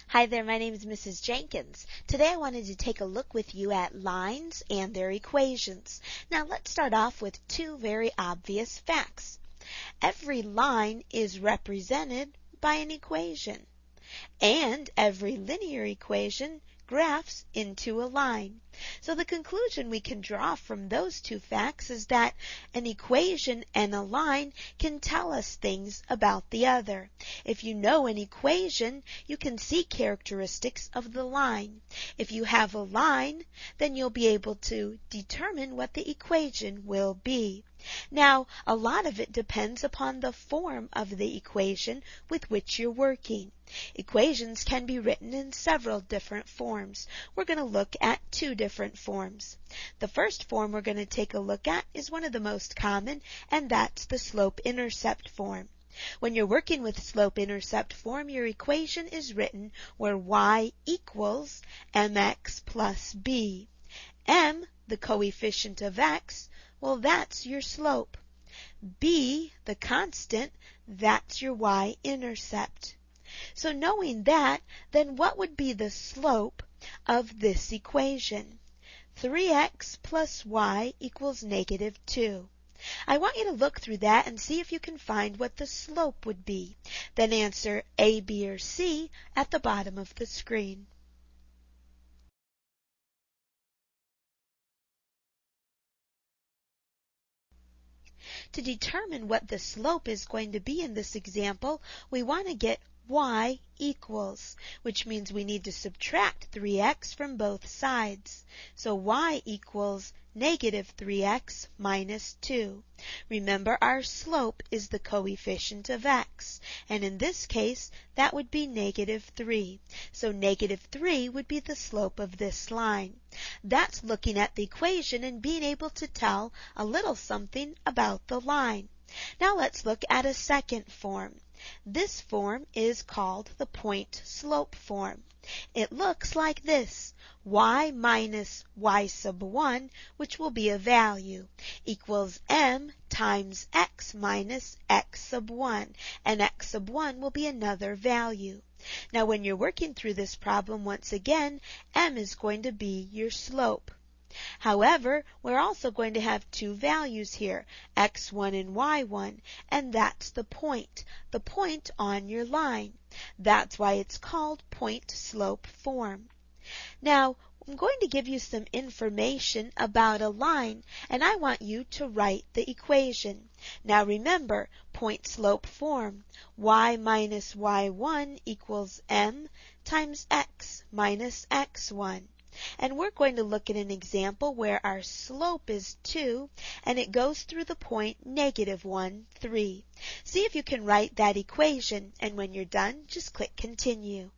Hi there, my name is Mrs. Jenkins. Today I wanted to take a look with you at lines and their equations. Now let's start off with two very obvious facts. Every line is represented by an equation, and every linear equation graphs into a line. So the conclusion we can draw from those two facts is that an equation and a line can tell us things about the other. If you know an equation, you can see characteristics of the line. If you have a line, then you'll be able to determine what the equation will be. Now, a lot of it depends upon the form of the equation with which you're working. Equations can be written in several different forms. We're going to look at two different forms. The first form we're going to take a look at is one of the most common, and that's the slope-intercept form. When you're working with slope-intercept form, your equation is written where y equals mx plus b. M, the coefficient of x, well, that's your slope. B, the constant, that's your y-intercept. So knowing that, then what would be the slope of this equation? 3x plus y equals negative 2. I want you to look through that and see if you can find what the slope would be. Then answer A, B, or C at the bottom of the screen. To determine what the slope is going to be in this example, we want to get y equals, which means we need to subtract 3x from both sides. So y equals negative 3x minus 2. Remember, our slope is the coefficient of x, and in this case, that would be negative 3. So negative 3 would be the slope of this line. That's looking at the equation and being able to tell a little something about the line. Now let's look at a second form. This form is called the point-slope form. It looks like this: y minus y sub 1, which will be a value, equals m times x minus x sub 1, and x sub 1 will be another value. Now when you're working through this problem, once again, m is going to be your slope. However, we're also going to have two values here, x1 and y1, and that's the point on your line. That's why it's called point-slope form. Now, I'm going to give you some information about a line, and I want you to write the equation. Now remember, point-slope form, y minus y1 equals m times x minus x1. And we're going to look at an example where our slope is 2 and it goes through the point negative 1, 3. See if you can write that equation, and when you're done, just click continue.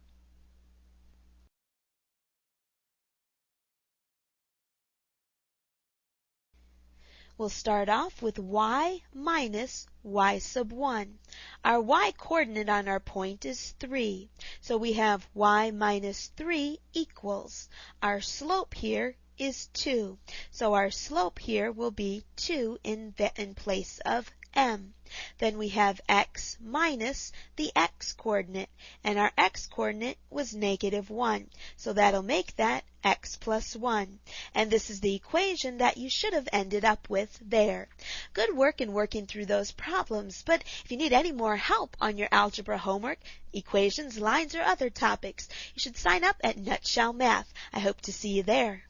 We'll start off with y minus y sub 1. Our y-coordinate on our point is 3. So we have y minus 3 equals. Our slope here is 2. So our slope here will be 2 in place of m. Then we have x minus the x-coordinate, and our x-coordinate was negative 1. So that'll make that x plus 1. And this is the equation that you should have ended up with there. Good work in working through those problems, but if you need any more help on your algebra homework, equations, lines, or other topics, you should sign up at Nutshell Math. I hope to see you there.